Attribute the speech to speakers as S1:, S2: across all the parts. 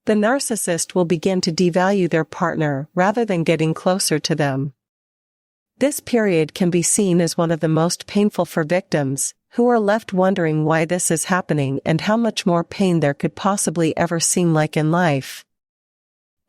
S1: The narcissist will begin to devalue their partner rather than getting closer to them. This period can be seen as one of the most painful for victims, who are left wondering why this is happening and how much more pain there could possibly ever seem like in life.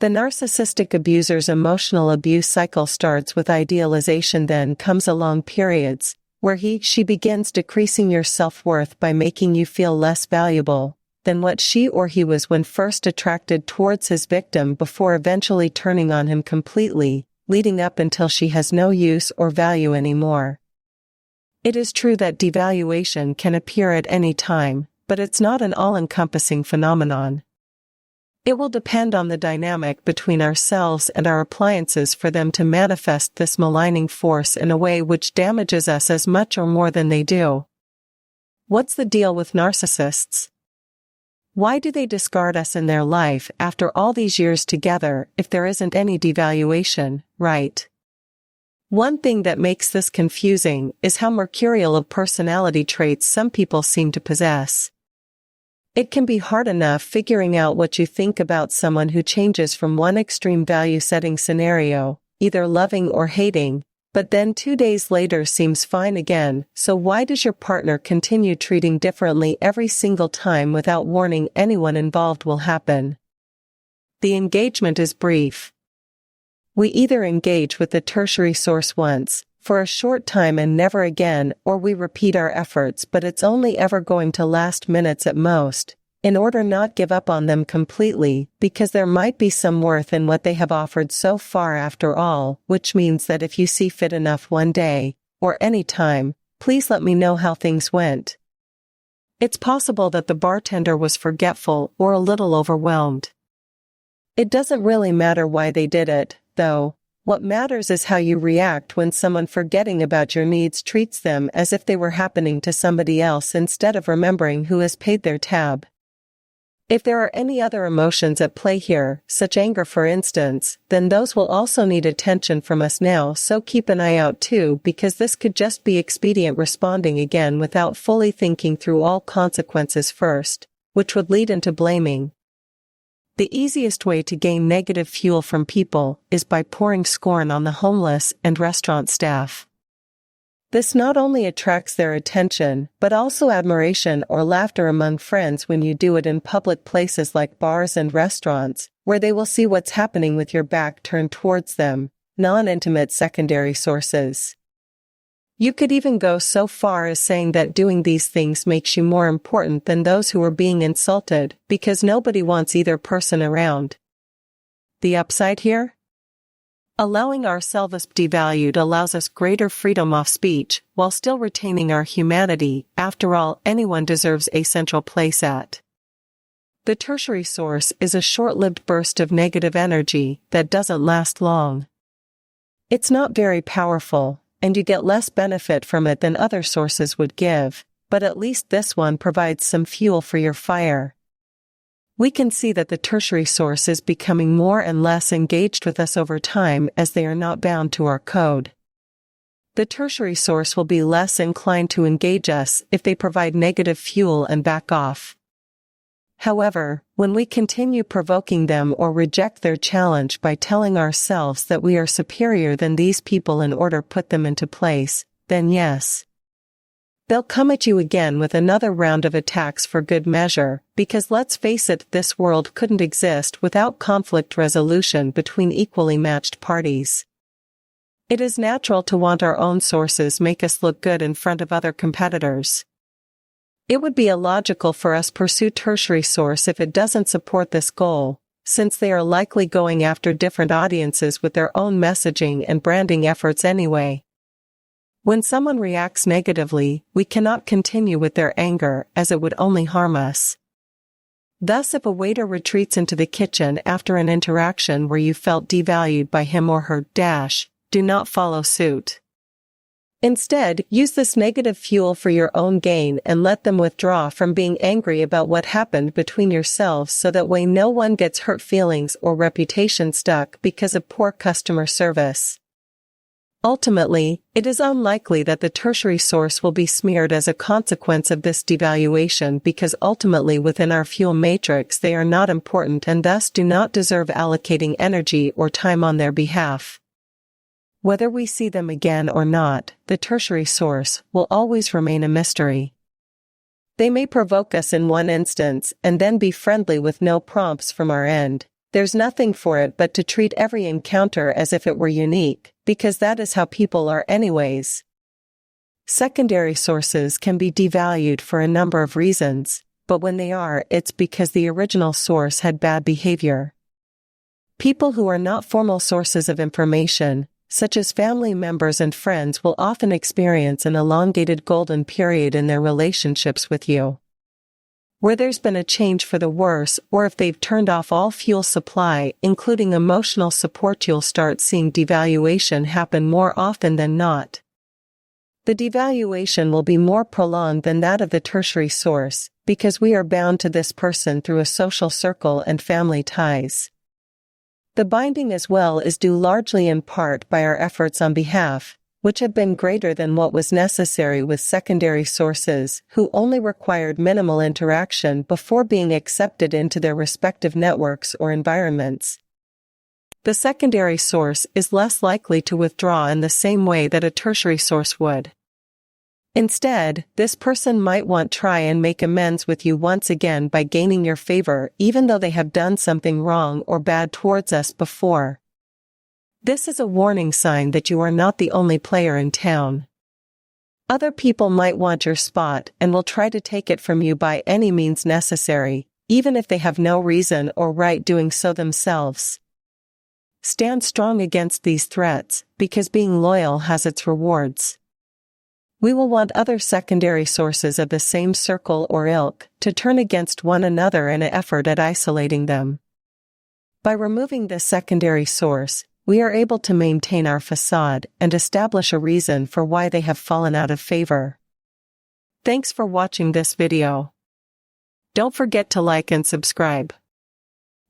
S1: The narcissistic abuser's emotional abuse cycle starts with idealization, then comes along periods where she begins decreasing your self-worth by making you feel less valuable than what she or he was when first attracted towards his victim, before eventually turning on him completely, leading up until she has no use or value anymore. It is true that devaluation can appear at any time, but it's not an all-encompassing phenomenon. It will depend on the dynamic between ourselves and our appliances for them to manifest this maligning force in a way which damages us as much or more than they do. What's the deal with narcissists? Why do they discard us in their life after all these years together if there isn't any devaluation, right? One thing that makes this confusing is how mercurial of personality traits some people seem to possess. It can be hard enough figuring out what you think about someone who changes from one extreme value-setting scenario, either loving or hating, but then 2 days later seems fine again. So why does your partner continue treating differently every single time without warning anyone involved will happen? The engagement is brief. We either engage with the tertiary source once, for a short time and never again, or we repeat our efforts, but it's only ever going to last minutes at most, in order not give up on them completely, because there might be some worth in what they have offered so far after all, which means that if you see fit enough one day, or any time, please let me know how things went. It's possible that the bartender was forgetful or a little overwhelmed. It doesn't really matter why they did it, though. What matters is how you react when someone forgetting about your needs treats them as if they were happening to somebody else instead of remembering who has paid their tab. If there are any other emotions at play here, such anger for instance, then those will also need attention from us now, so keep an eye out too, because this could just be expedient responding again without fully thinking through all consequences first, which would lead into blaming. The easiest way to gain negative fuel from people is by pouring scorn on the homeless and restaurant staff. This not only attracts their attention, but also admiration or laughter among friends when you do it in public places like bars and restaurants, where they will see what's happening with your back turned towards them, non-intimate secondary sources. You could even go so far as saying that doing these things makes you more important than those who are being insulted, because nobody wants either person around. The upside here? Allowing ourselves devalued allows us greater freedom of speech, while still retaining our humanity. After all, anyone deserves a central place at. The tertiary source is a short-lived burst of negative energy that doesn't last long. It's not very powerful, and you get less benefit from it than other sources would give, but at least this one provides some fuel for your fire. We can see that the tertiary source is becoming more and less engaged with us over time as they are not bound to our code. The tertiary source will be less inclined to engage us if they provide negative fuel and back off. However, when we continue provoking them or reject their challenge by telling ourselves that we are superior than these people in order to put them into place, then yes, they'll come at you again with another round of attacks for good measure, because let's face it, this world couldn't exist without conflict resolution between equally matched parties. It is natural to want our own sources make us look good in front of other competitors. It would be illogical for us to pursue tertiary source if it doesn't support this goal, since they are likely going after different audiences with their own messaging and branding efforts anyway. When someone reacts negatively, we cannot continue with their anger, as it would only harm us. Thus, if a waiter retreats into the kitchen after an interaction where you felt devalued by him or her, do not follow suit. Instead, use this negative fuel for your own gain and let them withdraw from being angry about what happened between yourselves, so that way no one gets hurt feelings or reputation stuck because of poor customer service. Ultimately, it is unlikely that the tertiary source will be smeared as a consequence of this devaluation because ultimately within our fuel matrix they are not important and thus do not deserve allocating energy or time on their behalf. Whether we see them again or not, the tertiary source will always remain a mystery. They may provoke us in one instance and then be friendly with no prompts from our end. There's nothing for it but to treat every encounter as if it were unique, because that is how people are anyways. Secondary sources can be devalued for a number of reasons, but when they are, it's because the original source had bad behavior. People who are not formal sources of information, such as family members and friends, will often experience an elongated golden period in their relationships with you. Where there's been a change for the worse, or if they've turned off all fuel supply, including emotional support, you'll start seeing devaluation happen more often than not. The devaluation will be more prolonged than that of the tertiary source, because we are bound to this person through a social circle and family ties. The binding as well is due largely in part by our efforts on behalf, which have been greater than what was necessary with secondary sources who only required minimal interaction before being accepted into their respective networks or environments. The secondary source is less likely to withdraw in the same way that a tertiary source would. Instead, this person might want to try and make amends with you once again by gaining your favor even though they have done something wrong or bad towards us before. This is a warning sign that you are not the only player in town. Other people might want your spot and will try to take it from you by any means necessary, even if they have no reason or right doing so themselves. Stand strong against these threats, because being loyal has its rewards. We will want other secondary sources of the same circle or ilk to turn against one another in an effort at isolating them. By removing this secondary source, we are able to maintain our facade and establish a reason for why they have fallen out of favor. Thanks for watching this video. Don't forget to like and subscribe.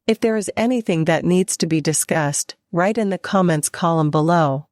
S1: If there is anything that needs to be discussed, write in the comments column below.